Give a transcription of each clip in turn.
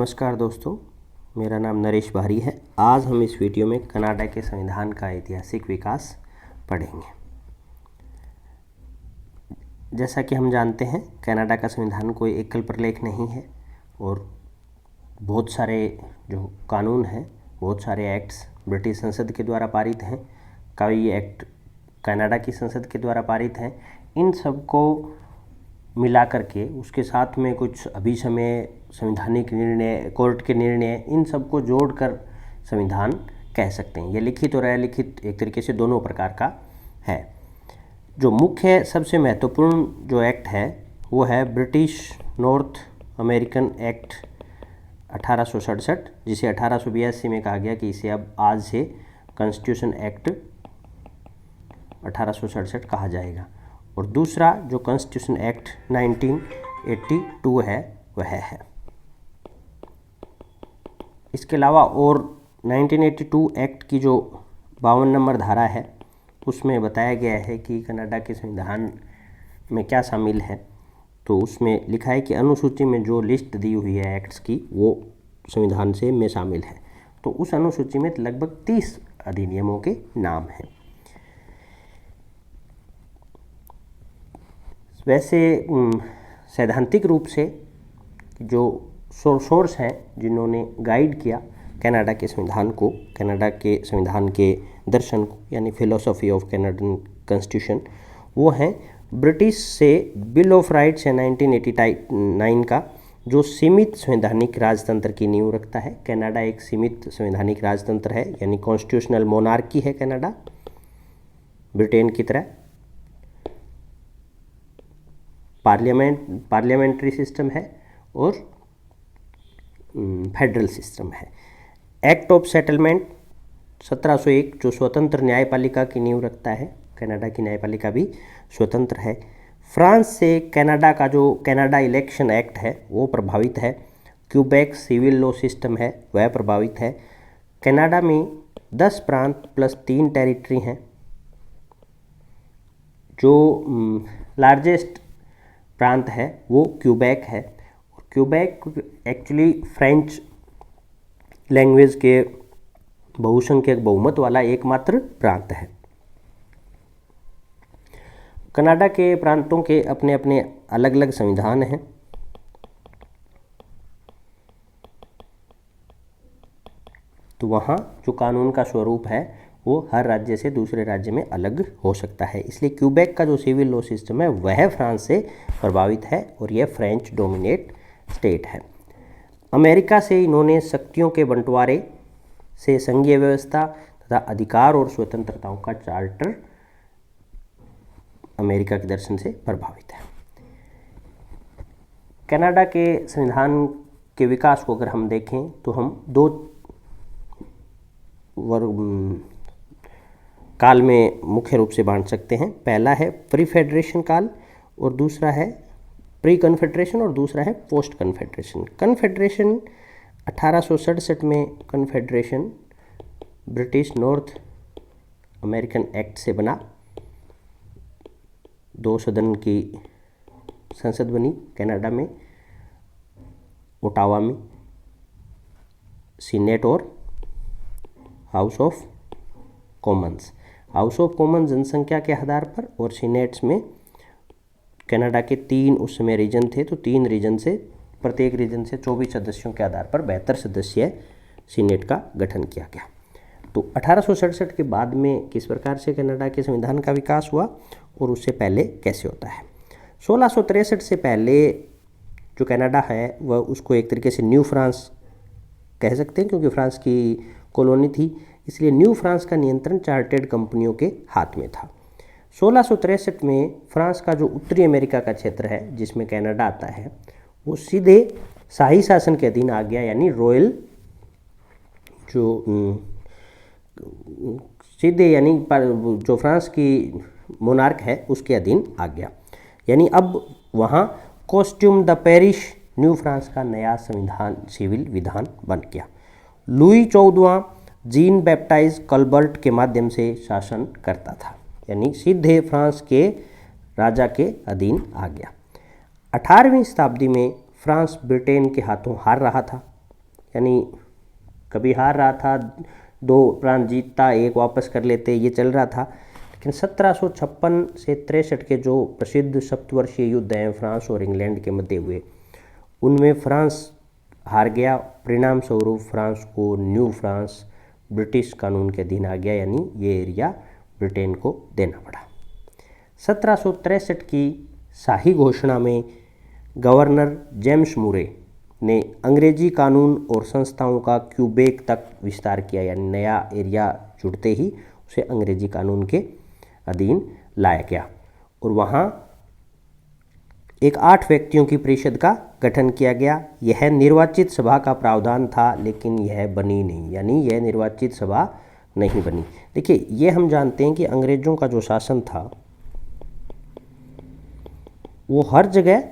नमस्कार दोस्तों, मेरा नाम नरेश भारी है। आज हम इस वीडियो में कनाडा के संविधान का ऐतिहासिक विकास पढ़ेंगे। जैसा कि हम जानते हैं, कनाडा का संविधान कोई एकल प्रलेख नहीं है और बहुत सारे जो कानून हैं, बहुत सारे एक्ट्स ब्रिटिश संसद के द्वारा पारित हैं, कई एक्ट कनाडा की संसद के द्वारा पारित हैं। इन सब को मिला करके उसके साथ में कुछ अभिसमय संवैधानिक निर्णय, कोर्ट के निर्णय, इन सबको जोड़कर संविधान कह सकते हैं। ये लिखित और अलिखित एक तरीके से दोनों प्रकार का है। जो मुख्य सबसे महत्वपूर्ण जो एक्ट है वो है ब्रिटिश नॉर्थ अमेरिकन एक्ट 1867, जिसे 1882 में कहा गया कि इसे अब आज से कॉन्स्टिट्यूशन एक्ट 1867 कहा जाएगा। और दूसरा जो कॉन्स्टिट्यूशन एक्ट 1982 है वह है। इसके अलावा और 1982 एक्ट की जो 52 नंबर धारा है उसमें बताया गया है कि कनाडा के संविधान में क्या शामिल है। तो उसमें लिखा है कि अनुसूची में जो लिस्ट दी हुई है एक्ट्स की वो संविधान से में शामिल है। तो उस अनुसूची में लगभग 30 अधिनियमों के नाम हैं। वैसे सैद्धांतिक रूप से जो सोर्स हैं जिन्होंने गाइड किया कनाडा के संविधान को, कनाडा के संविधान के दर्शन को, यानी फिलोसॉफी ऑफ कनाडियन कॉन्स्टिट्यूशन, वो हैं ब्रिटिश से बिल ऑफ राइट्स है 1989 का, जो सीमित संवैधानिक राजतंत्र की नींव रखता है। कनाडा एक सीमित संवैधानिक राजतंत्र है, यानी कॉन्स्टिट्यूशनल मोनार्की है कनाडा, ब्रिटेन की तरह। पार्लियामेंट्री सिस्टम है और फेडरल सिस्टम है। एक्ट ऑफ सेटलमेंट 1701 जो स्वतंत्र न्यायपालिका की नींव रखता है, कनाडा की न्यायपालिका भी स्वतंत्र है। फ्रांस से कनाडा का जो कनाडा इलेक्शन एक्ट है वो प्रभावित है। क्यूबेक सिविल लॉ सिस्टम है वह प्रभावित है। कनाडा में 10 प्रांत प्लस 3 टेरिटरी हैं। जो लार्जेस्ट प्रांत है वो क्यूबेक है। और क्यूबेक एक्चुअली फ्रेंच लैंग्वेज के बहुसंख्यक बहुमत वाला एकमात्र प्रांत है। कनाडा के प्रांतों के अपने अपने अलग अलग संविधान हैं। तो वहाँ जो कानून का स्वरूप है वो हर राज्य से दूसरे राज्य में अलग हो सकता है। इसलिए क्यूबेक का जो सिविल लॉ सिस्टम है वह फ्रांस से प्रभावित है और यह फ्रेंच डोमिनेट स्टेट है। अमेरिका से इन्होंने शक्तियों के बंटवारे से संघीय व्यवस्था तथा अधिकार और स्वतंत्रताओं का चार्टर अमेरिका के दर्शन से प्रभावित है। कनाडा के संविधान के विकास को अगर हम देखें तो हम दो काल में मुख्य रूप से बांट सकते हैं। पहला है प्री फेडरेशन काल और दूसरा है प्री कन्फेडरेशन और दूसरा है पोस्ट कन्फेडरेशन। कन्फेडरेशन 1867 में confederation British north American act से बना। 2 सदन की संसद बनी कनाडा में, ओटावा में, सीनेट और house of Commons. House of Commons जनसंख्या के आधार पर और सीनेट्स में कनाडा के 3 उस समय रीजन थे, तो 3 रीजन से प्रत्येक रीजन से 24 सदस्यों के आधार पर 72 सदस्यीय सीनेट का गठन किया गया। तो 1867 के बाद में किस प्रकार से कनाडा के संविधान का विकास हुआ और उससे पहले कैसे होता है। 1663 से पहले जो कनाडा है वह उसको एक तरीके से न्यू फ्रांस कह सकते हैं, क्योंकि फ्रांस की कॉलोनी थी, इसलिए न्यू फ्रांस का नियंत्रण चार्टेड कंपनियों के हाथ में था। 1663 में फ्रांस का जो उत्तरी अमेरिका का क्षेत्र है जिसमें कनाडा आता है वो सीधे शाही शासन के अधीन आ गया, यानी रॉयल जो सीधे यानी जो फ्रांस की मोनार्क है उसके अधीन आ गया। यानी अब वहाँ कॉस्ट्यूम द पेरिश न्यू फ्रांस का नया संविधान सिविल विधान बन गया। लुई 14वां जीन बैप्टाइज कल्बर्ट के माध्यम से शासन करता था, यानी सीधे फ्रांस के राजा के अधीन आ गया। 18वीं शताब्दी में फ्रांस ब्रिटेन के हाथों हार रहा था, यानी कभी हार रहा था, 2 प्रांत जीतता, एक वापस कर लेते, ये चल रहा था। लेकिन 1756 से 63 के जो प्रसिद्ध सप्तवर्षीय युद्ध हैं फ्रांस और इंग्लैंड के मध्य हुए, उनमें फ्रांस हार गया। परिणाम स्वरूप फ्रांस को न्यू फ्रांस ब्रिटिश कानून के अधीन आ गया, यानी ये एरिया ब्रिटेन को देना पड़ा। 1763 की शाही घोषणा में गवर्नर जेम्स मूरे ने अंग्रेजी कानून और संस्थाओं का क्यूबेक तक विस्तार किया, यानी नया एरिया जुड़ते ही उसे अंग्रेजी कानून के अधीन लाया गया और वहाँ एक 8 व्यक्तियों की परिषद का गठन किया गया। यह निर्वाचित सभा का प्रावधान था, लेकिन यह बनी नहीं, यानी यह निर्वाचित सभा नहीं बनी। देखिए, ये हम जानते हैं कि अंग्रेज़ों का जो शासन था वो हर जगह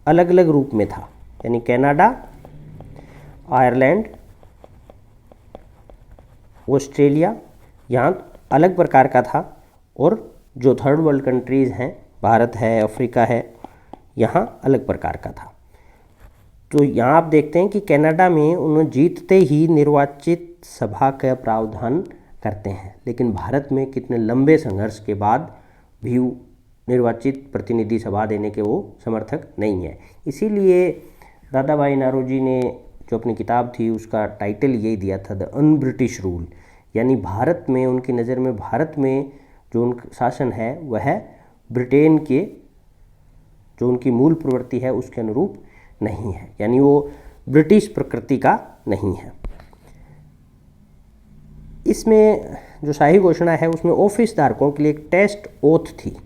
अलग अलग रूप में था, यानी कनाडा, आयरलैंड, ऑस्ट्रेलिया यहाँ अलग प्रकार का था, और जो थर्ड वर्ल्ड कंट्रीज़ हैं, भारत है, अफ्रीका है, यहाँ अलग प्रकार का था। तो यहाँ आप देखते हैं कि कनाडा में उन्होंने जीतते ही निर्वाचित सभा का प्रावधान करते हैं, लेकिन भारत में कितने लंबे संघर्ष के बाद भी निर्वाचित प्रतिनिधि सभा देने के वो समर्थक नहीं है। इसीलिए दादा भाई नारोजी ने जो अपनी किताब थी उसका टाइटल यही दिया था, द अन ब्रिटिश रूल, यानी भारत में उनकी नज़र में भारत में जो उनका शासन है वह ब्रिटेन के जो उनकी मूल प्रवृत्ति है उसके अनुरूप नहीं है, यानी वो ब्रिटिश प्रकृति का नहीं है। इसमें जो शाही घोषणा है उसमें ऑफिस धारकों के लिए एक टेस्ट ओथ थी,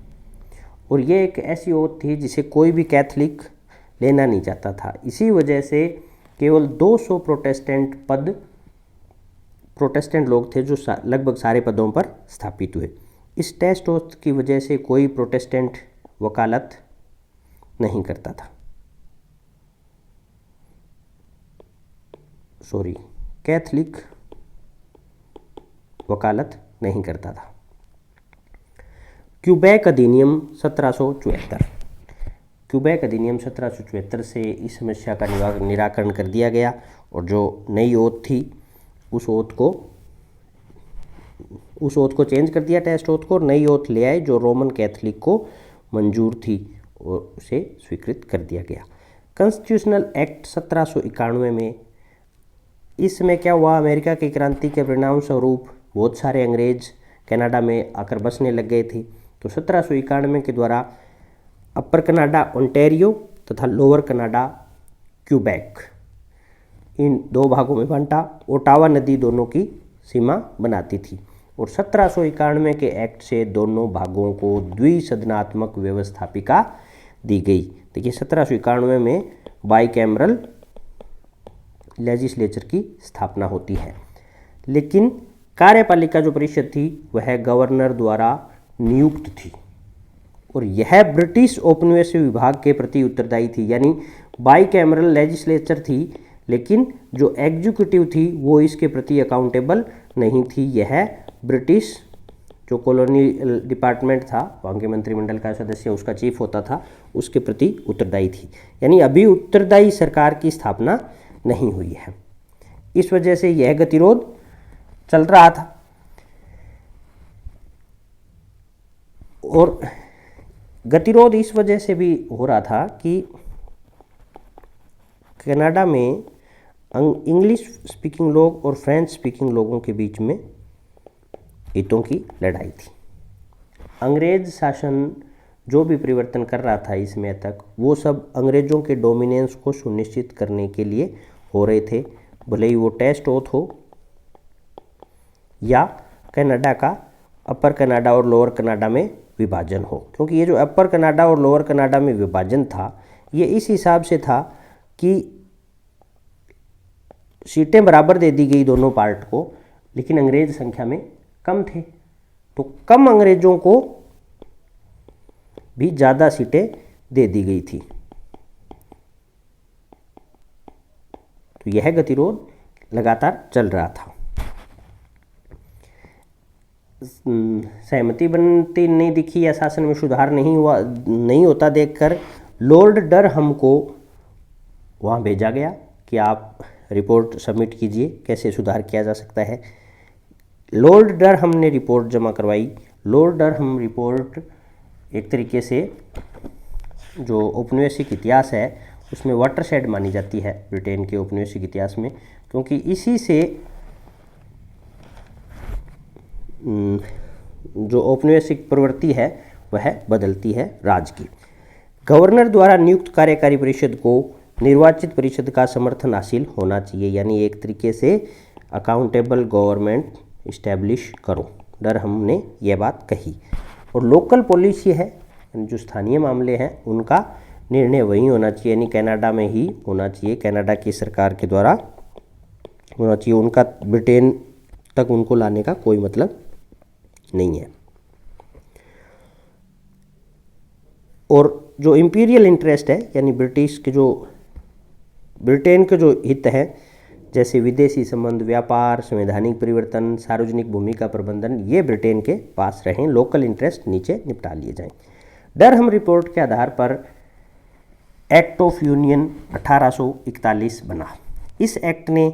और ये एक ऐसी ओथ थी जिसे कोई भी कैथलिक लेना नहीं चाहता था। इसी वजह से केवल 200 प्रोटेस्टेंट लोग थे जो लगभग सारे पदों पर स्थापित हुए। इस टेस्ट ओथ की वजह से कोई प्रोटेस्टेंट वकालत नहीं करता था, कैथलिक वकालत नहीं करता था। क्यूबेक अधिनियम 1774, क्यूबेक अधिनियम 1774 से इस समस्या का निराकरण कर दिया गया, और जो नई ओथ थी उस ओथ को चेंज कर दिया, टेस्ट ओथ को, और नई ओथ ले आए जो रोमन कैथलिक को मंजूर थी और उसे स्वीकृत कर दिया गया। कॉन्स्टिट्यूशनल एक्ट 1791 में, इसमें क्या हुआ, अमेरिका की क्रांति के परिणाम स्वरूप बहुत सारे अंग्रेज कनाडा में आकर बसने लग गए थे। तो 1791 के द्वारा अपर कनाडा ओंटारियो तथा लोअर कनाडा क्यूबेक इन 2 भागों में बांटा। ओटावा नदी दोनों की सीमा बनाती थी, और 1791 के एक्ट से दोनों भागों को द्विसदनात्मक व्यवस्थापिका दी गई। देखिए, 1791 में बाइकैमरल लेजिस्लेचर की स्थापना होती है, लेकिन कार्यपालिका जो परिषद थी वह गवर्नर द्वारा नियुक्त थी, और यह ब्रिटिश औपनिवेशिक विभाग के प्रति उत्तरदायी थी। यानी बाइकैमरल लेजिस्लेचर थी, लेकिन जो एग्जीक्यूटिव थी वो इसके प्रति अकाउंटेबल नहीं थी। यह ब्रिटिश जो कॉलोनी डिपार्टमेंट था, वहाँ के मंत्रिमंडल का सदस्य उसका चीफ होता था, उसके प्रति उत्तरदायी थी। यानी अभी उत्तरदायी सरकार की स्थापना नहीं हुई है, इस वजह से यह गतिरोध चल रहा था। और गतिरोध इस वजह से भी हो रहा था कि कनाडा में इंग्लिश स्पीकिंग लोग और फ्रेंच स्पीकिंग लोगों के बीच में हितों की लड़ाई थी। अंग्रेज शासन जो भी परिवर्तन कर रहा था इस समय तक, वो सब अंग्रेज़ों के डोमिनेंस को सुनिश्चित करने के लिए हो रहे थे, भले ही वो टेस्ट ओथ हो या कनाडा का अपर कनाडा और लोअर कनाडा में विभाजन हो। क्योंकि ये जो अपर कनाडा और लोअर कनाडा में विभाजन था, ये इस हिसाब से था कि सीटें बराबर दे दी गई दोनों पार्ट को, लेकिन अंग्रेज संख्या में कम थे, तो कम अंग्रेजों को भी ज़्यादा सीटें दे दी गई थी। तो यह गतिरोध लगातार चल रहा था। सहमति बनती नहीं दिखी या शासन में सुधार नहीं होता देखकर लॉर्ड डरहम को वहाँ भेजा गया कि आप रिपोर्ट सबमिट कीजिए, कैसे सुधार किया जा सकता है। लॉर्ड डरहम ने रिपोर्ट जमा करवाई। लॉर्ड डरहम रिपोर्ट एक तरीके से जो औपनिवेशिक इतिहास है उसमें वाटरशेड मानी जाती है ब्रिटेन के औपनिवेशिक इतिहास में, क्योंकि इसी से जो औपनिवेशिक प्रवृत्ति है वह बदलती है राज की। गवर्नर द्वारा नियुक्त कार्यकारी परिषद को निर्वाचित परिषद का समर्थन हासिल होना चाहिए, यानी एक तरीके से अकाउंटेबल गवर्नमेंट इस्टेब्लिश करो, डरहम ने यह बात कही। और लोकल पॉलिसी है, जो स्थानीय मामले हैं उनका निर्णय वहीं होना चाहिए, यानी कनाडा में ही होना चाहिए, कनाडा की सरकार के द्वारा होना चाहिए, उनका ब्रिटेन तक उनको लाने का कोई मतलब नहीं है। और जो इंपीरियल इंटरेस्ट है, यानी ब्रिटेन के जो हित हैं, जैसे विदेशी संबंध, व्यापार, संवैधानिक परिवर्तन, सार्वजनिक भूमि का प्रबंधन, ये ब्रिटेन के पास रहें, लोकल इंटरेस्ट नीचे निपटा लिए जाएं। डरहम रिपोर्ट के आधार पर एक्ट ऑफ यूनियन 1841 बना। इस एक्ट ने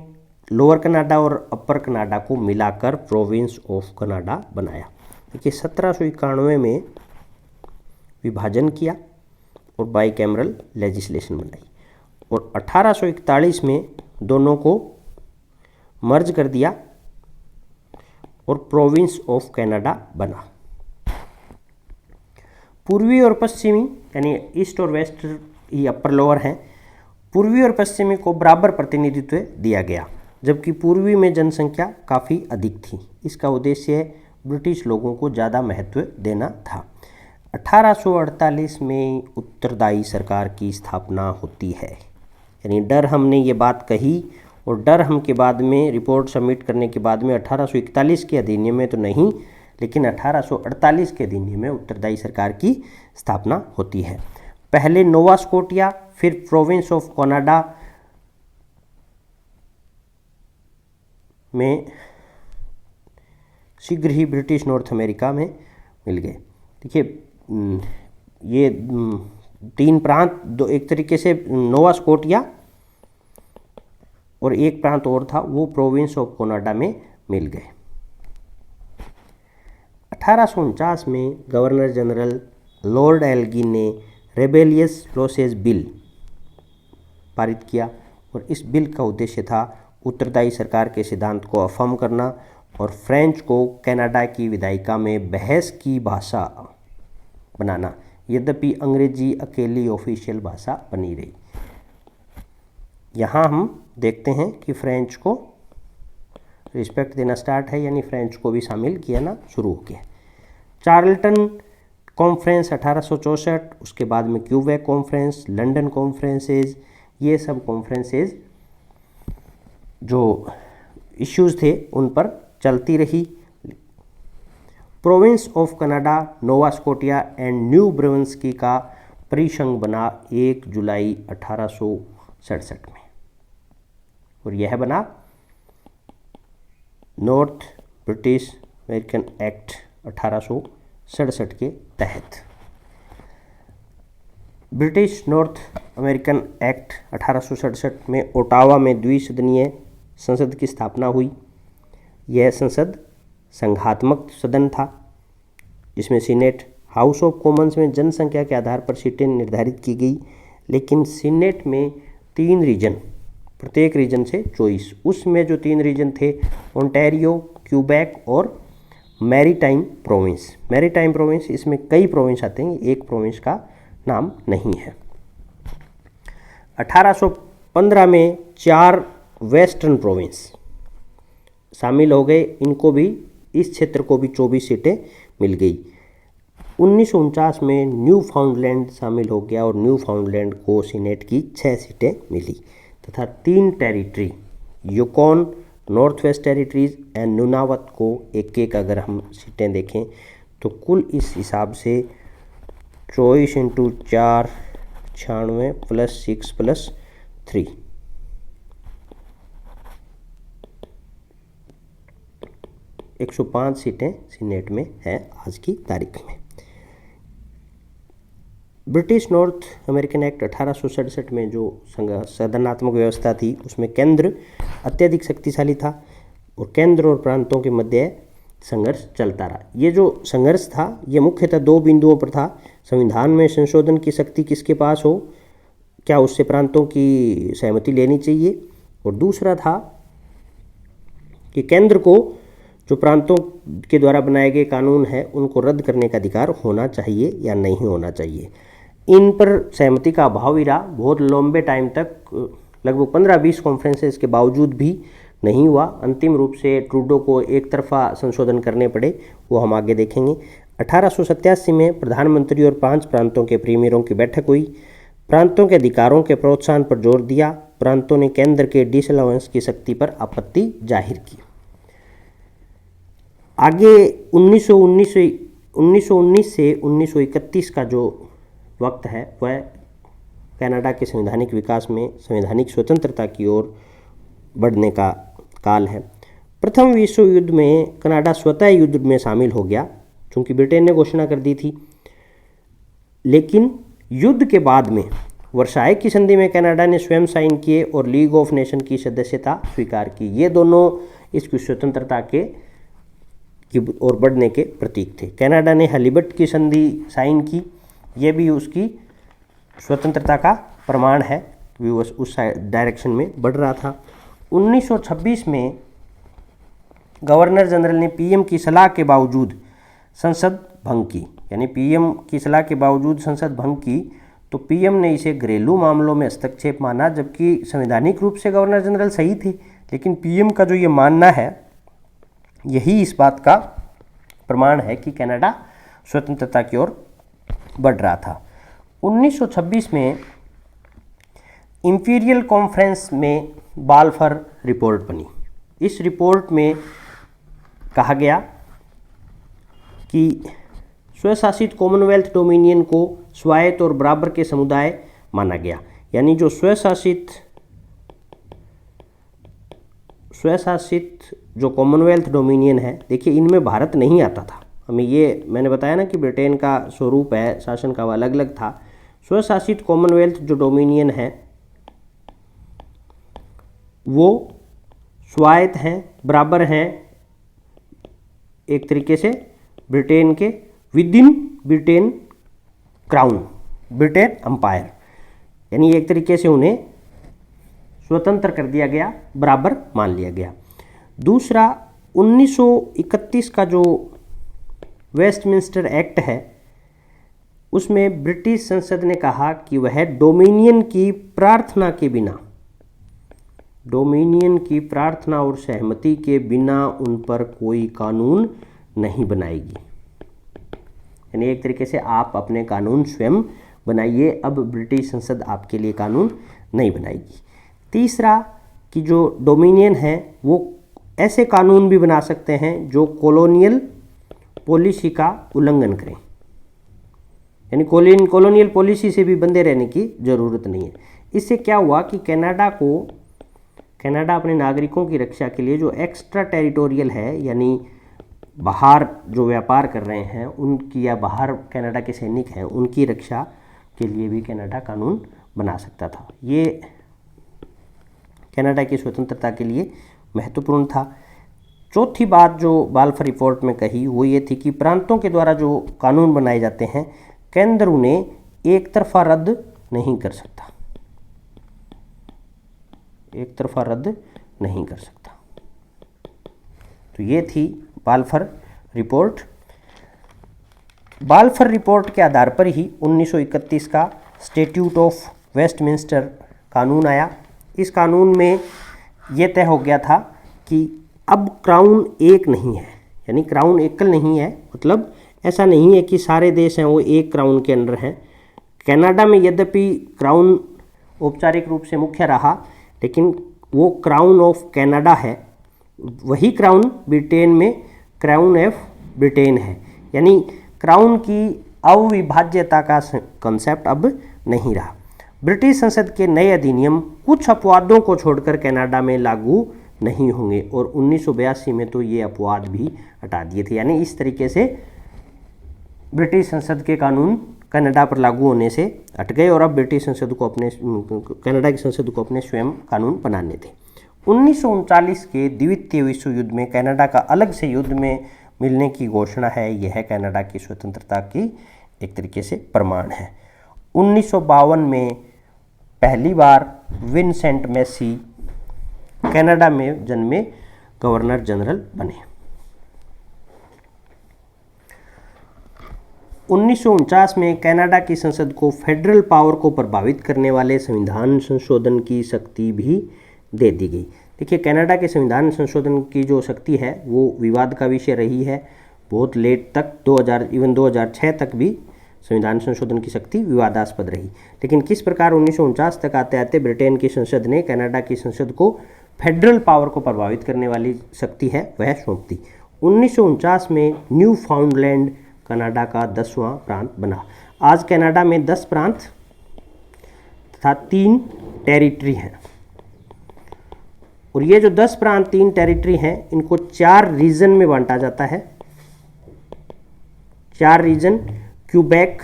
लोअर कनाडा और अपर कनाडा को मिलाकर प्रोविंस ऑफ कनाडा बनाया। देखिए 1791 में विभाजन किया और बाईकैमरल लेजिस्लेशन बनाई, और 1841 में दोनों को मर्ज कर दिया और प्रोविंस ऑफ कनाडा बना। पूर्वी और पश्चिमी, यानी ईस्ट और वेस्ट ये अपर लोअर हैं, पूर्वी और पश्चिमी को बराबर प्रतिनिधित्व दिया गया, जबकि पूर्वी में जनसंख्या काफ़ी अधिक थी। इसका उद्देश्य ब्रिटिश लोगों को ज़्यादा महत्व देना था। 1848 में उत्तरदायी सरकार की स्थापना होती है, यानी डरहम ने ये बात कही, और डरहम के बाद में रिपोर्ट सबमिट करने के बाद में 1841 के अधिनियम में तो नहीं, लेकिन 1848 के अधिनियम में उत्तरदायी सरकार की स्थापना होती है। पहले नोवा स्कोटिया, फिर प्रोविंस ऑफ कनाडा में शीघ्र ही ब्रिटिश नॉर्थ अमेरिका में मिल गए। देखिए ये तीन प्रांत, दो एक तरीके से नोवा स्कोटिया और एक प्रांत और था, वो प्रोविंस ऑफ कनाडा में मिल गए। 1849 में गवर्नर जनरल लॉर्ड एल्गिन ने रेबेलियस प्रोसेस बिल पारित किया, और इस बिल का उद्देश्य था उत्तरदायी सरकार के सिद्धांत को अफर्म करना और फ्रेंच को कनाडा की विधायिका में बहस की भाषा बनाना, यद्यपि अंग्रेजी अकेली ऑफिशियल भाषा बनी रही। यहाँ हम देखते हैं कि फ्रेंच को रिस्पेक्ट देना स्टार्ट है, यानी फ्रेंच को भी शामिल किया ना शुरू हो गया। चार्ल्टन कॉन्फ्रेंस 1864, उसके बाद में क्यूबेक कॉन्फ्रेंस, लंदन कॉन्फ्रेंसेज, ये सब कॉन्फ्रेंसेज जो इश्यूज थे उन पर चलती रही। Province of Canada, Nova Scotia and new Brunswick का परिसंघ बना 1 जुलाई 1867 में, और यह बना नॉर्थ ब्रिटिश अमेरिकन एक्ट 1867 के तहत। ब्रिटिश नॉर्थ अमेरिकन एक्ट 1867 में ओटावा में द्विसदनीय संसद की स्थापना हुई। यह संसद संघात्मक सदन था, जिसमें सीनेट, हाउस ऑफ कॉमन्स में जनसंख्या के आधार पर सीटें निर्धारित की गई, लेकिन सीनेट में 3 रीजन, प्रत्येक रीजन से 24, उसमें जो 3 रीजन थे ओंटारियो, क्यूबेक और मैरीटाइम प्रोविंस। मैरीटाइम प्रोविंस, इसमें कई प्रोविंस आते हैं, एक प्रोविंस का नाम नहीं है। 1815 में 4 वेस्टर्न प्रोविंस शामिल हो गए, इनको भी, इस क्षेत्र को भी 24 सीटें मिल गई। 1949 में न्यू फाउंडलैंड शामिल हो गया, और न्यू फाउंडलैंड को सीनेट की 6 सीटें मिली, तथा 3 territory, Yukon, North West Territories and Nunavut को एक एक अगर हम सीटें देखें तो कुल इस हिसाब से 24 × 4 96 + 6 + 3 105 सीटें सीनेट में हैं आज की तारीख में। ब्रिटिश नॉर्थ अमेरिकन एक्ट 1867 में जो सदनात्मक व्यवस्था थी उसमें केंद्र अत्यधिक शक्तिशाली था और केंद्र और प्रांतों के मध्य संघर्ष चलता रहा। ये जो संघर्ष था ये मुख्यतः दो बिंदुओं पर था। संविधान में संशोधन की शक्ति किसके पास हो, क्या उससे प्रांतों की सहमति लेनी चाहिए, और दूसरा था कि केंद्र को जो प्रांतों के द्वारा बनाए गए कानून हैं उनको रद्द करने का अधिकार होना चाहिए या नहीं होना चाहिए। इन पर सहमति का अभाव ही रहा। बहुत लंबे टाइम तक लगभग 15-20 कॉन्फ्रेंसेस के बावजूद भी नहीं हुआ। अंतिम रूप से ट्रूडो को एक तरफा संशोधन करने पड़े, वो हम आगे देखेंगे। 1887 में प्रधानमंत्री और 5 प्रांतों के प्रीमियरों की बैठक हुई। प्रांतों के अधिकारों के प्रोत्साहन पर जोर दिया। प्रांतों ने केंद्र के डिसअलाउंस की शक्ति पर आपत्ति जाहिर की। आगे 1919 से 1931 का जो वक्त है वह कनाडा के संवैधानिक विकास में संवैधानिक स्वतंत्रता की ओर बढ़ने का काल है। प्रथम विश्व युद्ध में कनाडा स्वतः युद्ध में शामिल हो गया क्योंकि ब्रिटेन ने घोषणा कर दी थी, लेकिन युद्ध के बाद में वर्साय की संधि में कनाडा ने स्वयं साइन किए और लीग ऑफ नेशन की सदस्यता स्वीकार की। ये दोनों इसकी स्वतंत्रता की ओर बढ़ने के प्रतीक थे। कनाडा ने हैलिबट की संधि साइन की, ये भी उसकी स्वतंत्रता का प्रमाण है कि वो उस डायरेक्शन में बढ़ रहा था। 1926 में गवर्नर जनरल ने पीएम की सलाह के बावजूद संसद भंग की, यानी पीएम की सलाह के बावजूद संसद भंग की, तो पीएम ने इसे घरेलू मामलों में हस्तक्षेप माना, जबकि संवैधानिक रूप से गवर्नर जनरल सही थे। लेकिन पीएम का जो ये मानना है यही इस बात का प्रमाण है कि कनाडा स्वतंत्रता की ओर बढ़ रहा था। 1926 में इंपीरियल कॉन्फ्रेंस में बाल्फर रिपोर्ट बनी। इस रिपोर्ट में कहा गया कि स्वशासित कॉमनवेल्थ डोमिनियन को स्वायत्त और बराबर के समुदाय माना गया, यानी जो स्वशासित जो कॉमनवेल्थ डोमिनियन है, देखिए इनमें भारत नहीं आता था। हमें ये मैंने बताया ना कि ब्रिटेन का स्वरूप है शासन का, वो अलग अलग था। स्वशासित कॉमनवेल्थ जो डोमिनियन है वो स्वायत्त हैं, बराबर हैं एक तरीके से ब्रिटेन के, with in Britain crown, Britain umpire, यानी एक तरीके से उन्हें स्वतंत्र कर दिया गया, बराबर मान लिया गया। दूसरा 1931 का जो वेस्टमिंस्टर एक्ट है उसमें ब्रिटिश संसद ने कहा कि वह डोमिनियन की प्रार्थना और सहमति के बिना उन पर कोई कानून नहीं बनाएगी, यानी एक तरीके से आप अपने कानून स्वयं बनाइए, अब ब्रिटिश संसद आपके लिए कानून नहीं बनाएगी। तीसरा कि जो डोमिनियन है वो ऐसे कानून भी बना सकते हैं जो कॉलोनियल पॉलिसी का उल्लंघन करें, यानी कॉलोनियल पॉलिसी से भी बंधे रहने की ज़रूरत नहीं है। इससे क्या हुआ कि कनाडा अपने नागरिकों की रक्षा के लिए जो एक्स्ट्रा टेरिटोरियल है, यानी बाहर जो व्यापार कर रहे हैं उनकी, या बाहर कनाडा के सैनिक हैं उनकी रक्षा के लिए भी कनाडा कानून बना सकता था। ये कनाडा की स्वतंत्रता के लिए महत्वपूर्ण था। चौथी बात जो बाल्फर रिपोर्ट में कही वो ये थी कि प्रांतों के द्वारा जो कानून बनाए जाते हैं केंद्र उन्हें एक तरफा रद्द नहीं कर सकता, तो ये थी बाल्फर रिपोर्ट। बाल्फर रिपोर्ट के आधार पर ही 1931 का स्टैट्यूट ऑफ वेस्टमिंस्टर कानून आया। इस कानून में ये तय हो गया था कि अब क्राउन एक नहीं है, यानी क्राउन एकल नहीं है, मतलब ऐसा नहीं है कि सारे देश हैं वो एक क्राउन के अंडर हैं। कनाडा में यद्यपि क्राउन औपचारिक रूप से मुख्य रहा, लेकिन वो क्राउन ऑफ कनाडा है, वही क्राउन ब्रिटेन में क्राउन ऑफ ब्रिटेन है, यानी क्राउन की अविभाज्यता का कंसेप्ट अब नहीं रहा। ब्रिटिश संसद के नए अधिनियम कुछ अपवादों को छोड़कर कनाडा में लागू नहीं होंगे, और 1982 में तो ये अपवाद भी हटा दिए थे, यानी इस तरीके से ब्रिटिश संसद के कानून कनाडा पर लागू होने से हट गए और अब ब्रिटिश संसद को अपने कनाडा की संसद को अपने स्वयं कानून बनाने थे। 1939 के द्वितीय विश्व युद्ध में कनाडा का अलग से युद्ध में मिलने की घोषणा है, यह कनाडा की स्वतंत्रता की एक तरीके से प्रमाण है। 1952 में पहली बार विंसेंट मैसी कनाडा में जन्मे गवर्नर जनरल बने। 1949 में कनाडा की संसद को फेडरल पावर को प्रभावित करने वाले संविधान संशोधन की शक्ति भी दे दी गई। देखिए, कनाडा के संविधान संशोधन की जो शक्ति है वो विवाद का विषय रही है बहुत लेट तक, 2006 तक भी संविधान संशोधन की शक्ति विवादास्पद रही। लेकिन किस प्रकार 1949 तक आते आते ब्रिटेन की संसद ने कनाडा की संसद को फेडरल पावर को प्रभावित करने वाली शक्ति है वह सौंप दी। 1949 में न्यू फाउंडलैंड कनाडा का 10वां प्रांत बना। आज कनाडा में 10 प्रांत तथा 3 टेरिटरी हैं और ये जो 10 प्रांत 3 टेरिटरी हैं इनको 4 रीजन में बांटा जाता है। 4 region, Quebec,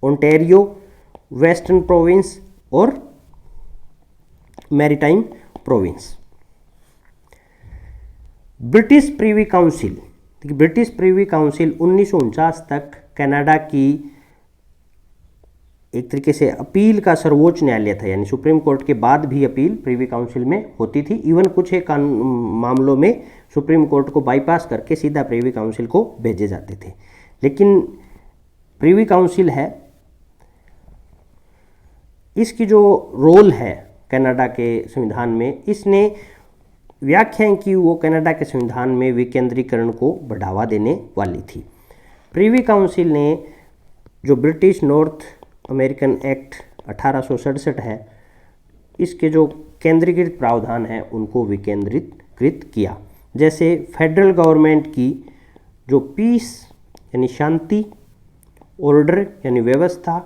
Ontario, Western Province और Maritime Province. British Privy Council, British Privy Council 1949 तक कनाडा की एक तरीके से अपील का सर्वोच्च न्यायालय था, यानी सुप्रीम कोर्ट के बाद भी अपील प्रीवी काउंसिल में होती थी। इवन कुछ एक मामलों में सुप्रीम कोर्ट को बाईपास करके सीधा प्रीवी काउंसिल को भेजे जाते थे। लेकिन प्रीवी काउंसिल है, इसकी जो रोल है कनाडा के संविधान में, इसने व्याख्या की वो कनाडा के संविधान में विकेंद्रीकरण को बढ़ावा देने वाली थी। प्रीवी काउंसिल ने जो ब्रिटिश नॉर्थ अमेरिकन एक्ट 1867 है, इसके जो केंद्रीकृत प्रावधान हैं उनको विकेंद्रीकृत किया। जैसे फेडरल गवर्नमेंट की जो पीस यानी शांति, ऑर्डर यानी व्यवस्था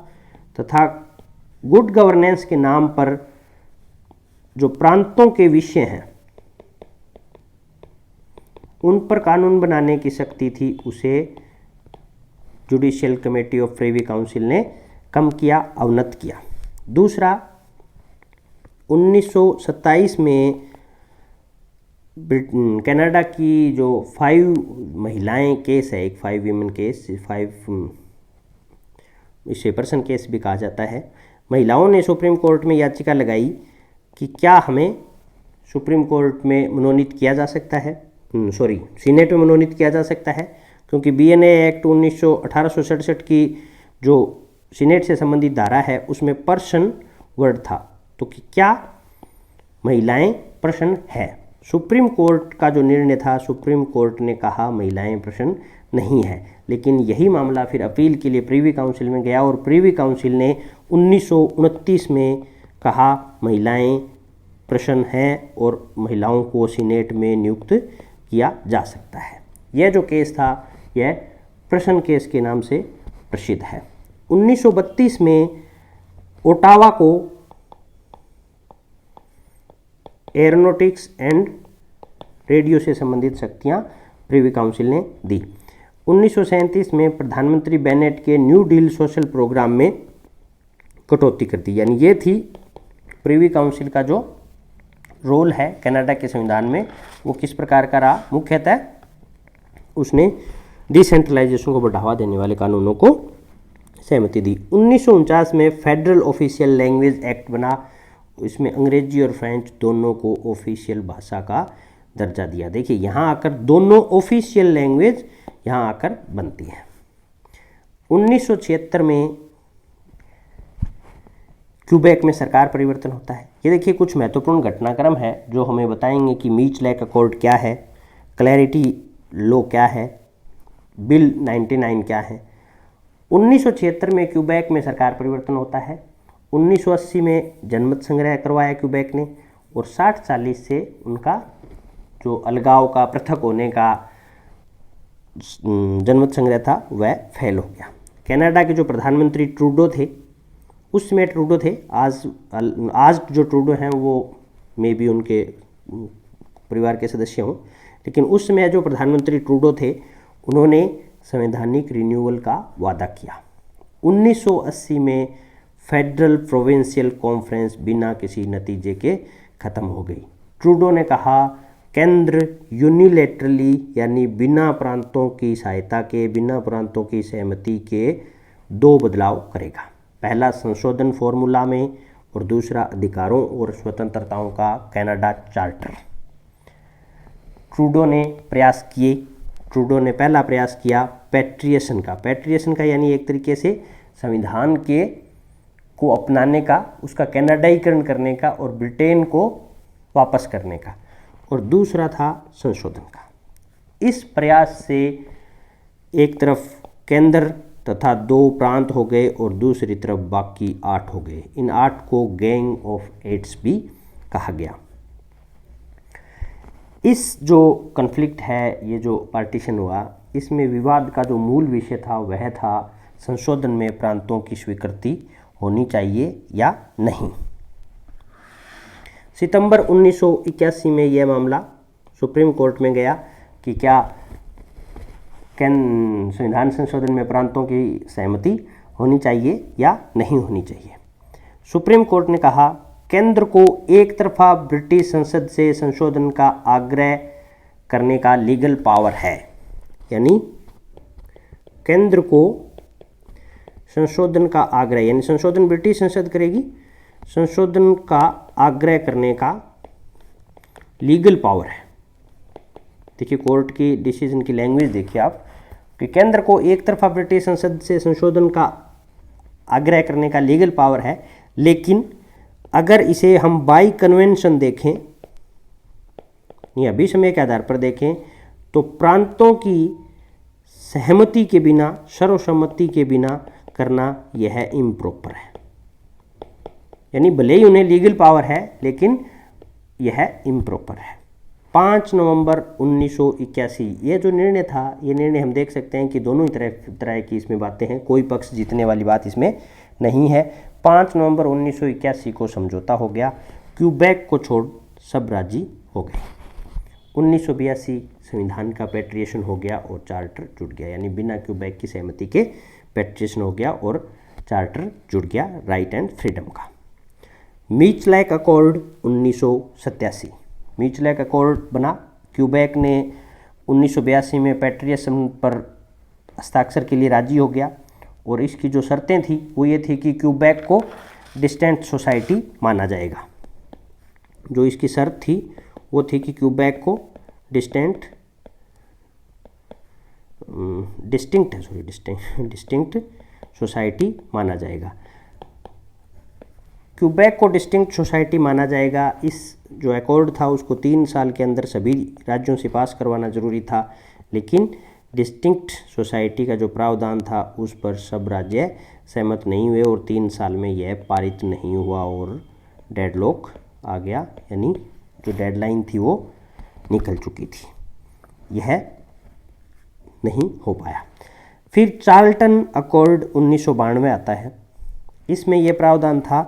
तथा गुड गवर्नेंस के नाम पर जो प्रांतों के विषय हैं उन पर कानून बनाने की शक्ति थी, उसे judicial committee of Privi council ने कम किया, अवनत किया। दूसरा, 1927 में कनाडा की जो 5 महिलाएं केस है, एक 5 वीमेन केस, 5 इसे पर्सन केस भी कहा जाता है, महिलाओं ने सुप्रीम कोर्ट में याचिका लगाई कि क्या हमें सुप्रीम कोर्ट में मनोनीत किया जा सकता है, सीनेट में मनोनीत किया जा सकता है, क्योंकि बीएनए एक्ट 1867 की जो सीनेट से संबंधित धारा है उसमें पर्सन वर्ड था, तो कि क्या महिलाएं पर्सन है। सुप्रीम कोर्ट का जो निर्णय था, सुप्रीम कोर्ट ने कहा महिलाएं पर्सन नहीं है। लेकिन यही मामला फिर अपील के लिए प्रीवी काउंसिल में गया और प्रीवी काउंसिल ने 1929 में कहा महिलाएं पर्सन हैं और महिलाओं को सीनेट में नियुक्त किया जा सकता है। यह जो केस था यह पर्सन केस के नाम से प्रसिद्ध है। 1932 में ओटावा को एरोनॉटिक्स एंड रेडियो से संबंधित शक्तियां प्रीवी काउंसिल ने दी। 1937 में प्रधानमंत्री बेनेट के न्यू डील सोशल प्रोग्राम में कटौती कर दी। यानी ये थी प्रीवी काउंसिल का जो रोल है कनाडा के संविधान में, वो किस प्रकार का रहा। मुख्यतः उसने डिसेंट्रलाइजेशन को बढ़ावा देने वाले कानूनों को सहमति दी। 1949 में फेडरल ऑफिशियल लैंग्वेज एक्ट बना, इसमें अंग्रेजी और फ्रेंच दोनों को ऑफिशियल भाषा का दर्जा दिया। देखिए, यहाँ आकर दोनों ऑफिशियल लैंग्वेज यहाँ आकर बनती है। 1976 में क्यूबेक में सरकार परिवर्तन होता है। ये देखिए कुछ महत्वपूर्ण घटनाक्रम है जो हमें बताएंगे कि मीच-लैक अकॉर्ड क्या है, क्लैरिटी लॉ क्या है, बिल 99 क्या है। 1976 में क्यूबेक में सरकार परिवर्तन होता है। 1980 में जनमत संग्रह करवाया क्यूबेक ने और 60-40 से उनका जो अलगाव का, पृथक होने का जनमत संग्रह था वह फेल हो गया। कनाडा के जो प्रधानमंत्री ट्रूडो थे, उस समय ट्रूडो थे, आज जो ट्रूडो हैं वो मे बी उनके परिवार के सदस्य हों, लेकिन उस समय जो प्रधानमंत्री ट्रूडो थे उन्होंने संवैधानिक रिन्यूअल का वादा किया 1980 में फेडरल प्रोविंशियल कॉन्फ्रेंस बिना किसी नतीजे के ख़त्म हो गई। ट्रूडो ने कहा केंद्र यूनिलैटरली यानी बिना प्रांतों की सहायता के, बिना प्रांतों की सहमति के 2 बदलाव करेगा। पहला संशोधन फॉर्मूला में और दूसरा अधिकारों और स्वतंत्रताओं का कनाडा चार्टर। ट्रूडो ने पहला प्रयास किया पैट्रिएशन का यानी एक तरीके से संविधान को अपनाने का, उसका कनाडाईकरण करने का और ब्रिटेन को वापस करने का, और दूसरा था संशोधन का। इस प्रयास से एक तरफ केंद्र तथा 2 प्रांत हो गए और दूसरी तरफ बाकी 8 हो गए। इन 8 को गैंग ऑफ 8 भी कहा गया। इस जो कन्फ्लिक्ट है, ये जो पार्टीशन हुआ, इसमें विवाद का जो मूल विषय था वह था संशोधन में प्रांतों की स्वीकृति होनी चाहिए या नहीं। सितंबर 1981 में यह मामला सुप्रीम कोर्ट में गया कि क्या संविधान संशोधन में प्रांतों की सहमति होनी चाहिए या नहीं होनी चाहिए। सुप्रीम कोर्ट ने कहा केंद्र को एक तरफा ब्रिटिश संसद से संशोधन का आग्रह करने का लीगल पावर है, यानी केंद्र को संशोधन का आग्रह, यानी संशोधन ब्रिटिश संसद करेगी, संशोधन का आग्रह करने का लीगल पावर है। देखिए कोर्ट की डिसीजन की लैंग्वेज देखिए आप कि केंद्र को एक तरफा ब्रिटिश संसद से संशोधन का आग्रह करने का लीगल पावर है, लेकिन अगर इसे हम बाई कन्वेंशन देखें या अभिसमय के आधार पर देखें तो प्रांतों की सहमति के बिना, सर्वसम्मति के बिना करना यह इम्प्रॉपर है। यानी भले ही उन्हें लीगल पावर है लेकिन यह इम्प्रॉपर है। 5 नवंबर 1981 ये जो निर्णय था, ये निर्णय हम देख सकते हैं कि दोनों ही तरह की इसमें बातें हैं, कोई पक्ष जीतने वाली बात इसमें नहीं है। 5 नवंबर 1981 को समझौता हो गया, क्यूबेक को छोड़ सब राजी हो गए। 1982 संविधान का पैट्रिएशन हो गया और चार्टर जुड़ गया, यानी बिना क्यूबेक की सहमति के पैट्रिएशन हो गया और चार्टर जुड़ गया राइट एंड फ्रीडम का। मीचलैक अकॉर्ड 1987, मीचलैक अकॉर्ड बना। क्यूबेक ने 1982 में पैट्रिएशन पर हस्ताक्षर के लिए राजी हो गया और इसकी जो शर्तें थी वो ये थी कि क्यूबेक को डिस्टेंट सोसाइटी माना जाएगा। जो इसकी शर्त थी वो थी कि क्यूबेक को डिस्टिंक्ट सोसाइटी माना जाएगा। क्यूबेक को डिस्टिंक्ट सोसाइटी माना जाएगा। इस जो अकॉर्ड था उसको 3 साल के अंदर सभी राज्यों से पास करवाना जरूरी था, लेकिन डिस्टिंक्ट सोसाइटी का जो प्रावधान था उस पर सब राज्य सहमत नहीं हुए और 3 साल में यह पारित नहीं हुआ और डेडलॉक आ गया, यानी जो डेडलाइन थी वो निकल चुकी थी, यह नहीं हो पाया। फिर चार्ल्टन अकॉर्ड 1992 आता है। इसमें यह प्रावधान था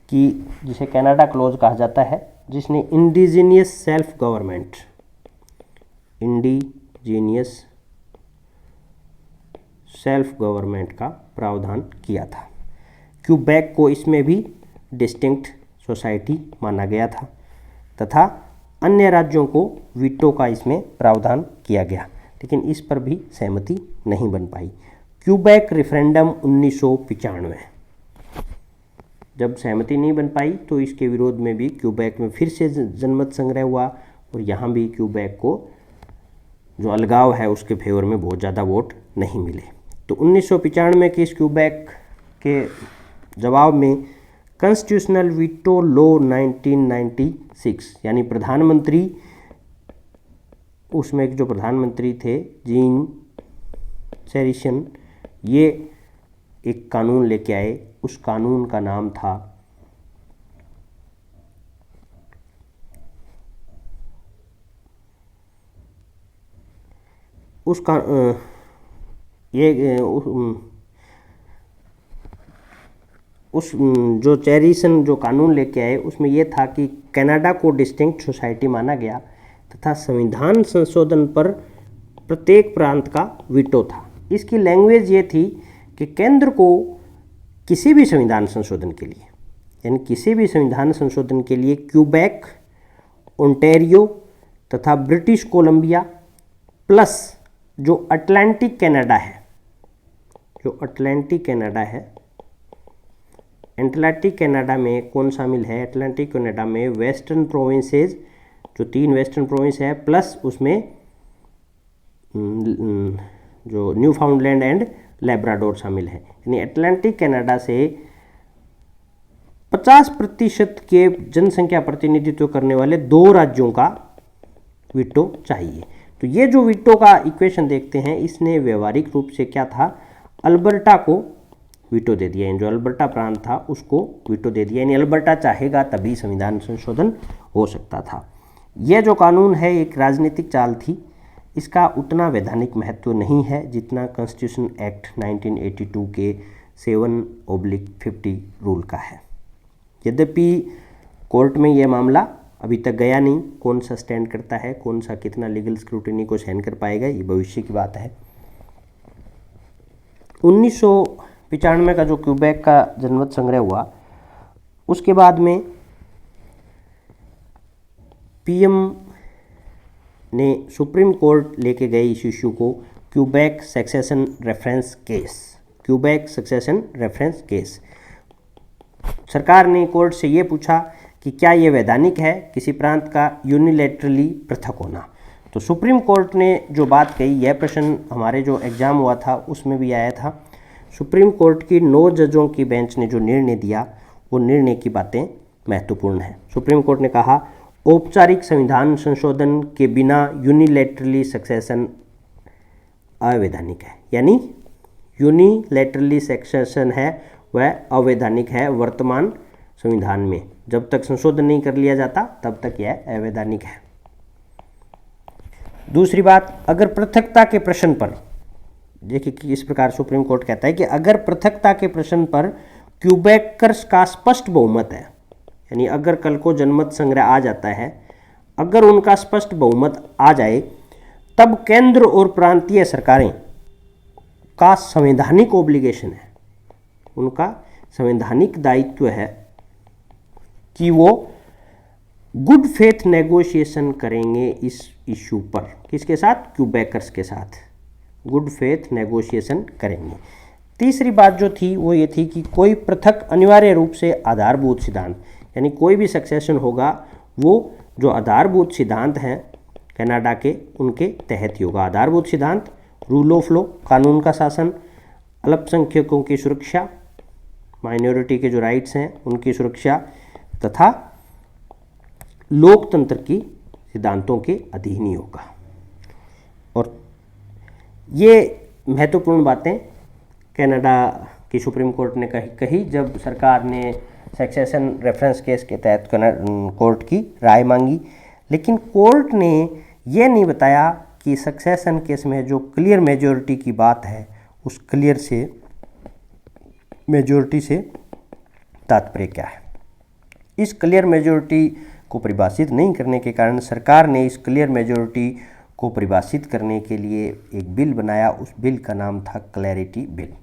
कि जिसे कनाडा क्लॉज कहा जाता है, जिसने इंडिजीनियस सेल्फ गवर्नमेंट का प्रावधान किया था। क्यूबेक को इसमें भी डिस्टिंक्ट सोसाइटी माना गया था तथा अन्य राज्यों को वीटो का इसमें प्रावधान किया गया, लेकिन इस पर भी सहमति नहीं बन पाई। क्यूबेक रेफरेंडम 1995, जब सहमति नहीं बन पाई तो इसके विरोध में भी क्यूबेक में फिर से जनमत संग्रह हुआ और यहाँ भी क्यूबेक को जो अलगाव है उसके फेवर में बहुत ज़्यादा वोट नहीं मिले। तो 1995 के इस क्यूबेक के जवाब में कॉन्स्टिट्यूशनल वीटो लॉ 1996, यानी प्रधानमंत्री, उसमें जो प्रधानमंत्री थे जीन सेरिसन, ये एक कानून लेके आए। उस कानून का नाम था जो चेरिसन जो कानून लेके आए उसमें यह था कि कनाडा को डिस्टिंक्ट सोसाइटी माना गया तथा संविधान संशोधन पर प्रत्येक प्रांत का वीटो था। इसकी लैंग्वेज ये थी कि केंद्र को किसी भी संविधान संशोधन के लिए, यानी किसी भी संविधान संशोधन के लिए क्यूबेक, ओंटारियो तथा ब्रिटिश कोलंबिया प्लस जो अटलांटिक कनाडा है, अटलांटिक कनाडा में कौन शामिल है? अटलांटिक कनाडा में वेस्टर्न प्रोविंसेस, जो 3 वेस्टर्न प्रोविंस है, प्लस उसमें जो न्यू फाउंडलैंड एंड लेब्राडोर शामिल है। यानी अटलांटिक कनाडा से 50% के जनसंख्या प्रतिनिधित्व करने वाले 2 राज्यों का वीटो चाहिए। तो ये जो वीटो का इक्वेशन देखते हैं, इसने व्यवहारिक रूप से क्या था, अल्बर्टा को वीटो दे दिया। जो अल्बर्टा प्रांत था उसको वीटो दे दिया, यानी अल्बर्टा चाहेगा तभी संविधान संशोधन हो सकता था। यह जो कानून है एक राजनीतिक चाल थी, इसका उतना वैधानिक महत्व नहीं है जितना कॉन्स्टिट्यूशन एक्ट 1982 के 7/50 रूल का है। यद्यपि कोर्ट में यह मामला अभी तक गया नहीं, कौन सा स्टैंड करता है, कौन सा कितना लीगल स्क्रूटिनी को सहन कर पाएगा, ये भविष्य की बात है। 1995 का जो क्यूबेक का जनमत संग्रह हुआ, उसके बाद में पीएम ने सुप्रीम कोर्ट लेके गए इस इश्यू को क्यूबेक सक्सेशन रेफरेंस केस। सरकार ने कोर्ट से ये पूछा कि क्या ये वैधानिक है किसी प्रांत का यूनिलैटरली पृथक होना। तो सुप्रीम कोर्ट ने जो बात कही, यह प्रश्न हमारे जो एग्ज़ाम हुआ था उसमें भी आया था। सुप्रीम कोर्ट की 9 जजों की बेंच ने जो निर्णय दिया, वो निर्णय की बातें महत्वपूर्ण हैं। सुप्रीम कोर्ट ने कहा औपचारिक संविधान संशोधन के बिना यूनिलैटरली सक्सेशन अवैधानिक है, यानी यूनिलैटरली सक्सेशन है वह अवैधानिक है वर्तमान संविधान में। जब तक संशोधन नहीं कर लिया जाता तब तक यह अवैधानिक है। दूसरी बात, अगर पृथकता के प्रश्न पर, देखिए कि इस प्रकार सुप्रीम कोर्ट कहता है कि अगर पृथकता के प्रश्न पर क्यूबेकर्स का स्पष्ट बहुमत है, यानी अगर कल को जनमत संग्रह आ जाता है, अगर उनका स्पष्ट बहुमत आ जाए, तब केंद्र और प्रांतीय सरकारें का संवैधानिक ऑब्लिगेशन है, उनका संवैधानिक दायित्व है कि वो गुड फेथ नेगोशिएशन करेंगे इस इश्यू पर। किसके साथ? क्यूबेकर्स के साथ गुड फेथ नेगोशिएशन करेंगे। तीसरी बात जो थी वो ये थी कि कोई पृथक अनिवार्य रूप से आधारभूत सिद्धांत, यानी कोई भी सक्सेशन होगा वो जो आधारभूत सिद्धांत हैं कनाडा के, उनके तहत ही होगा। आधारभूत सिद्धांत रूल ऑफ लॉ, कानून का शासन, अल्पसंख्यकों की सुरक्षा, माइनॉरिटी के जो राइट्स हैं उनकी सुरक्षा, तथा लोकतंत्र की सिद्धांतों के अधीन ही होगा। और ये महत्वपूर्ण बातें कनाडा की सुप्रीम कोर्ट ने कही जब सरकार ने सक्सेशन रेफरेंस केस के तहत कोर्ट की राय मांगी। लेकिन कोर्ट ने यह नहीं बताया कि सक्सेशन केस में जो क्लियर मेजॉरिटी की बात है, उस क्लियर से मेजॉरिटी से तात्पर्य क्या है। इस क्लियर मेजॉरिटी को परिभाषित नहीं करने के कारण सरकार ने इस क्लियर मेजॉरिटी को परिभाषित करने के लिए एक बिल बनाया। उस बिल का नाम था क्लैरिटी बिल।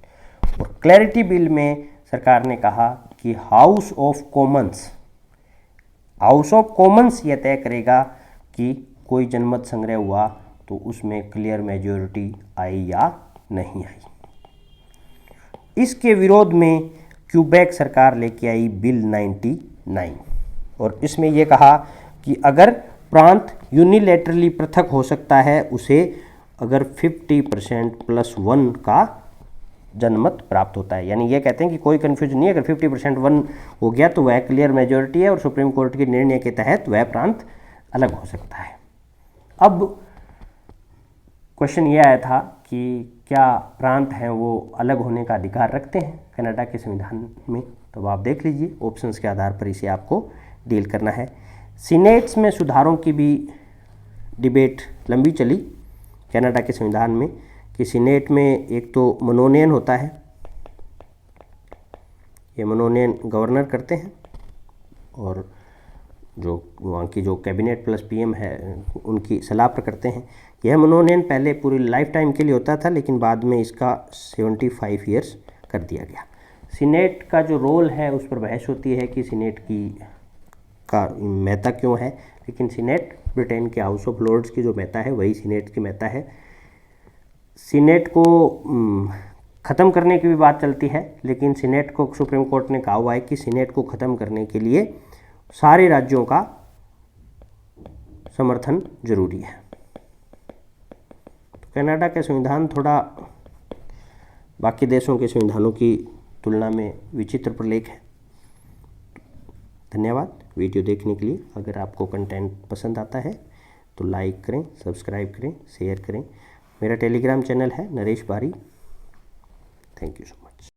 और क्लैरिटी बिल में सरकार ने कहा कि हाउस ऑफ कॉमन्स यह तय करेगा कि कोई जनमत संग्रह हुआ तो उसमें क्लियर मेजॉरिटी आई या नहीं आई। इसके विरोध में क्यूबेक सरकार लेके आई बिल 99 और इसमें यह कहा कि अगर प्रांत यूनिलैटरली पृथक हो सकता है उसे अगर 50% + 1 का जनमत प्राप्त होता है। यानी ये कहते हैं कि कोई कन्फ्यूजन नहीं है, अगर 50% 1 हो गया तो वह क्लियर मेजॉरिटी है और सुप्रीम कोर्ट के निर्णय के तहत वह प्रांत अलग हो सकता है। अब क्वेश्चन ये आया था कि क्या प्रांत हैं वो अलग होने का अधिकार रखते हैं कनाडा के संविधान में? तो आप देख लीजिए, ऑप्शंस के आधार पर इसे आपको डील करना है। सीनेट्स में सुधारों की भी डिबेट लंबी चली कनाडा के संविधान में कि सीनेट में एक तो मनोनयन होता है, ये मनोनयन गवर्नर करते हैं और जो वहाँ की जो कैबिनेट प्लस पीएम है उनकी सलाह पर करते हैं। यह मनोनयन पहले पूरी लाइफ टाइम के लिए होता था, लेकिन बाद में इसका 75 ईयर्स कर दिया गया। सीनेट का जो रोल है उस पर बहस होती है कि सीनेट का महत्ता क्यों है, लेकिन सीनेट ब्रिटेन के हाउस ऑफ लॉर्ड्स की जो महत्ता है वही सीनेट की महत्ता है। सीनेट को ख़त्म करने की भी बात चलती है, लेकिन सीनेट को सुप्रीम कोर्ट ने कहा हुआ है कि सीनेट को ख़त्म करने के लिए सारे राज्यों का समर्थन जरूरी है। तो कनाडा का संविधान थोड़ा बाकी देशों के संविधानों की तुलना में विचित्र प्रलेख है। धन्यवाद वीडियो देखने के लिए। अगर आपको कंटेंट पसंद आता है तो लाइक करें, सब्सक्राइब करें, शेयर करें। मेरा टेलीग्राम चैनल है नरेश बारी। Thank you so much.